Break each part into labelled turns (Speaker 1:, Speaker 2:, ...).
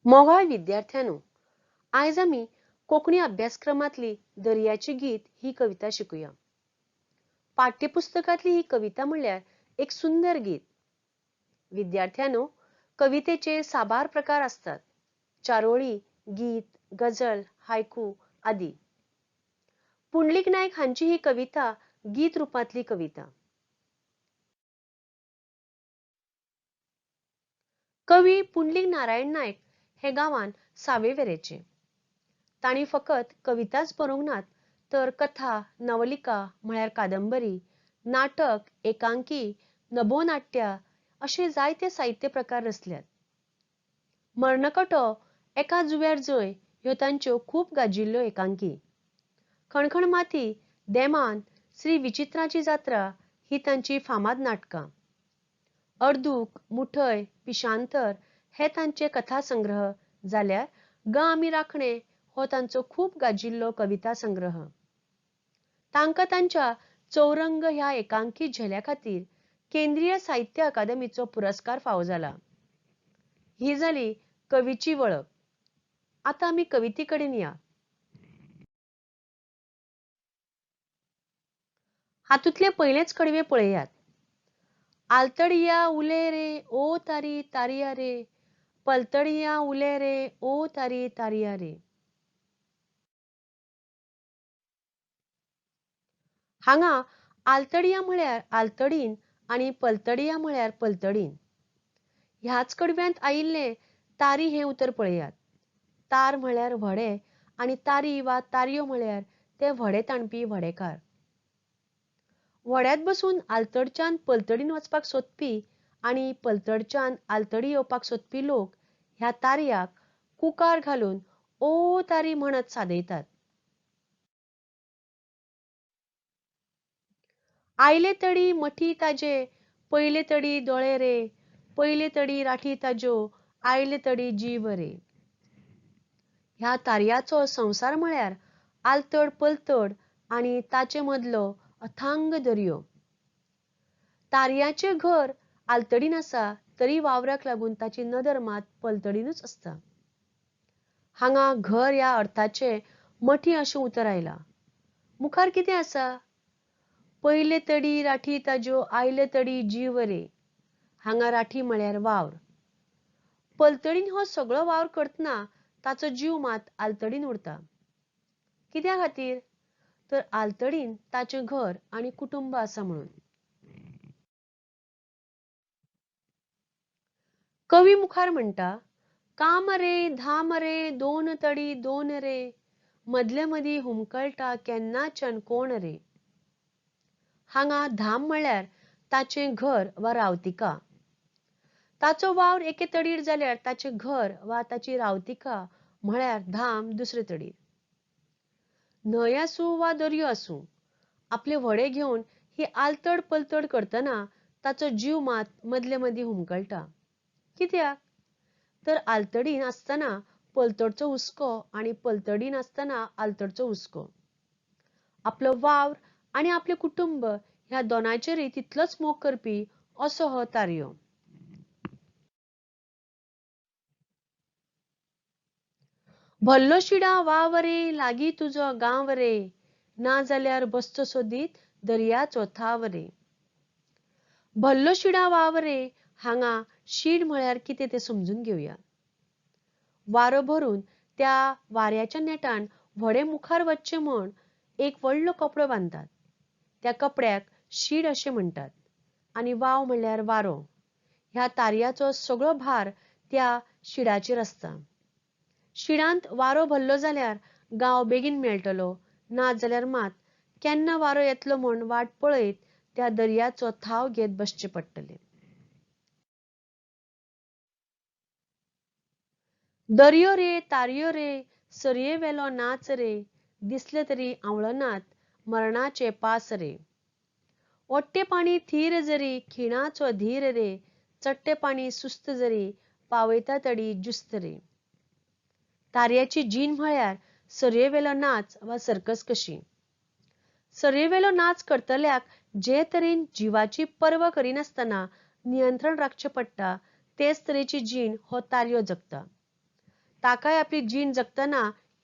Speaker 1: मोगाळ विद्यार्थ्यांनो, आज आम्ही कोकणी अभ्यासक्रमातली दर्याची गीत ही कविता शिकूया. पाठ्यपुस्तकातली ही कविता म्हणल्यार एक सुंदर गीत. विद्यार्थ्यांनो, कवितेचे साबार प्रकार असतात. चारोळी, गीत, गझल, हायकू आदी. पुंडलिक नाईक हांची ही कविता गीत रूपातली कविता. कवी पुंडलिक नारायण नाईक हे गावान सावेवेरेचे. ताणी फकत कविताच बरोवंक नात तर कथा, नवलिका म्हळ्यार कादंबरी, नाटक, एकांकी, नभोनाट्य असे जायते साहित्य प्रकार रचल्यात. मर्णकटो, एका जुव्यार जय ह्यो तांच्यो खूप गाजिल्ल्यो एकांकी. खणखण माती, देमान, श्री विचित्राची जात्रा ही तांची फामाद नाटकां. अर्दूक, मुठय, पिशांतर हे तांचे कथासंग्रह जाल्यार ग आमी राखणे हो तांचो खूप गाजिल्लो कविता संग्रह. तांकां तांच्या चौरंग ह्या एकांकी झेल्या खातीर केंद्रीय साहित्य अकादमीचो पुरस्कार फावो जाला. ही जाली कवीची वळख. आता आमी कविते कडेन या. हातूंतले पयलेच कडवे पळयात. आलतडिया उले रे ओ तारी तारिया रे, पलतडिया उले रे ओ तारी तारिया रे. हांगा आलतडिया म्हळ्यार आलतडीन आणि पलतडिया म्हळ्यार पलतडीन. ह्याच कडव्यांत आयिल्ले तारी हे उतर पळयात. तार म्हळ्यार व्हडे आणि तारी वा तारयो म्हळ्यार ते व्हडे ताणपी व्हडेकार. व्हड्यात बसून आलतडच्यान पलतडीन वचपाक सोदपी आणि पलतडच्यान आलतडी येवपाक सोदपी लोक ह्या तारयाक कुकार घालून ओ तारी म्हणत सादयतात. आयले तडी मठी ताजे, पयले तडी दोळे रे, पयले तडी राठी ताज्यो, आयले तडी जीव रे. ह्या तारयाचो संसार म्हळ्यार आलतड पलतड आणि ताचे मदलो अथांग दर्यो. तारयाचे घर आलतडीन आसा तरी वावराक लागून ताची नदर मात पलतडीनूच असता. हांगा घर ह्या अर्थाचे मठी अशें उतर आयला. मुखार कितें आसा? पयले तडी राठी ताज्यो, आयले तडी जीव रे. हांगा राठी म्हळ्यार वावर. पलतडीन हो सगळो वावर करतना ताचो जीव मात आलतडीन उरता. कित्या खातीर? तर आलतडीन ताचें घर आणि कुटुंब आसा म्हणून. कवी मुखार म्हणटा, काम रे धाम रे दोन तडी दोन रे, मदले मदी हुमकळटा केन्नाच्यान कोण रे. हांगा धाम म्हळ्यार ताचें घर वा रावतिका. ताचो वावर एके तडीर जाल्यार ताचें घर वा ताची रावतिका म्हळ्यार धाम दुसरे तडीर. न्हंय आसूं वा दर्यो आसूं, आपले व्हडे घेवन ही आलतड पलतड करतना ताचो जीव मात मदले मदीं हुमकळटा. कित्याक? तर आलतडीन आसतना पलतडचो हुस्को आणि पलतडीन आसतना आलतडचो हुस्को. आपलो वावर आणि आपले कुटुंब ह्या दोनांचेरय तितलोच मोग करपी असो हो तारयो. भल्लो शिडा वाव रे, लागी तुजो गांव रे, ना जाल्यार बसचो सोदीत दर्याचो थाव रे. भल्लो शिडा वाव रे, हांगा शीड म्हळ्यार कितें ते समजून घेवया. वारो भरून त्या वाऱ्याच्या नेटान व्हडे मुखार वचचे म्हूण एक व्हडलो कपडो बांदतात. त्या कपड्याक शीड अशें म्हणटात आणि वाव म्हळ्यार वारो. ह्या तारयाचो सगळो भार त्या शिडाचेर आसता. शिडांत वारो भल्लो जाल्यार गांव बेगीन मेळटलो, ना जाल्यार मात केन्ना वारो येतलो म्हूण वाट पळयत त्या दर्याचो थाव घेत बसचें पडटलें. दर्यो रे तारयो रे, सरये वेलो नाच रे, दिसले तरी आवळनात मरणाचे पास रे. ओट्टे पाणी थीर जरी, खिणाचो धीर रे, चट्टे पाणी सुस्त जरी, पावयता तडी जुस्त रे. तारयाची जीण म्हळ्यार सरयेवेलो नाच वा सर्कस कशी. सरयेवेलो नाच करतल्याक जे तरेन जिवाची पर्वा करिनासतना नियंत्रण राखचें पडटा तेच तरेची जीण हो तारयो जगता. ताकाय आपली जीण जगतना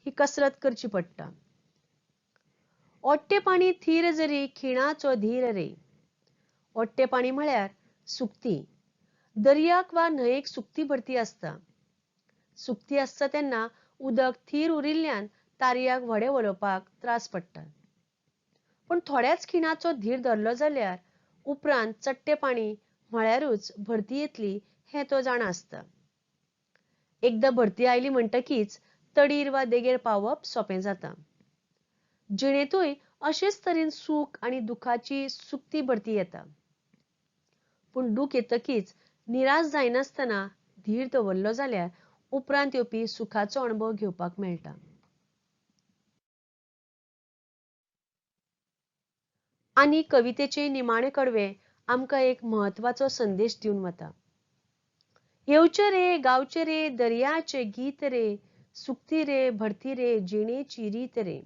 Speaker 1: ही कसरत करची पडटा. ओट्टे पाणी थीर जरी खिणाचो धीर रे. ओट्टे पाणी म्हळ्यार सुकती. दर्याक वा न्हंयेक सुकती भरती असता. सुकती असता तेन्ना उदक थीर उरिल्ल्यान तारयाक व्हडे वलोवपाक त्रास पडटा. पण थोड्याच खिणाचो धीर धरलो जाल्यार उपरांत चट्टे पाणी म्हळ्यारूच भरती येतली हें तो जाणा आसता. एकदा भरती आयली म्हणटकीच तडीर वा देगेर पावप सोपें जाता. जिणेंतूय अशेच तरेन सूख आनी दुखाची सुकती भरती येता. पूण दूख येतकीच निराश जायनासतना धीर दवरलो जाल्यार उपरांत येवपी सुखाचो अणभव घेवपाक मेळटा. आनी कवितेचे निमाणे कडवे आमकां एक म्हत्वाचो संदेश दिवन वता. येवचे रे गावचे रे दर्याचे गीत रे, सुकती रे भरती रे जिणेची रीत रे.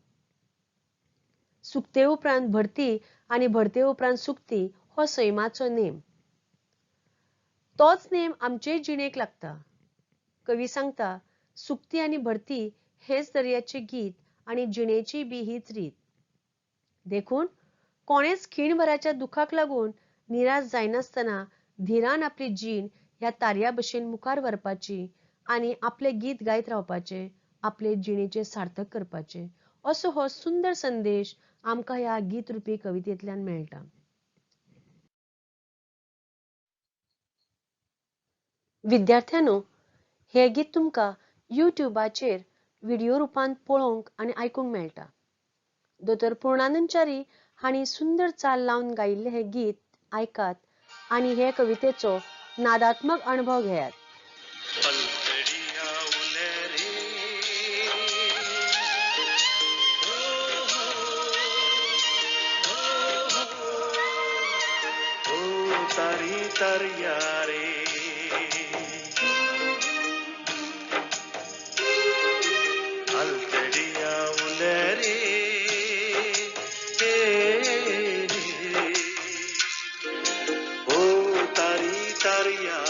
Speaker 1: सुकते उपरांत भरती आनी भरते उपरांत सुकती हो सैमाचो नेम. तोच नेम आमचे जिणेक लागता. कवी सांगता, सुकती आनी भरती हेच दर्याचे गीत आनी जिणेची बी हीच रीत. देखून कोणेच खीणभराच्या दुखाक लागून निराश जायनासतना धीरान आपली जीण ह्या तारया भशेन मुखार व्हरपाची आनी आपले गीत गायत रावपाचे, आपले जिणेचे सार्थक करपाचे असो हो सुंदर संदेश आमकां ह्या गीत रुपी कवितेंतल्यान मेळटा. विद्यार्थ्यांनो, हे गीत तुमकां युट्यूबाचेर व्हिडिओ रुपान पळोवंक आनी आयकूंक मेळटा. दोतोर पूर्णानंद च्यारी हांणी सुंदर चाल लावन गायिल्लें हें गीत आयकात आनी हे कवितेचो नादात्मक अणभव घेयात.
Speaker 2: तरया रे अलतड़िया उलरे ओ तारी तारिया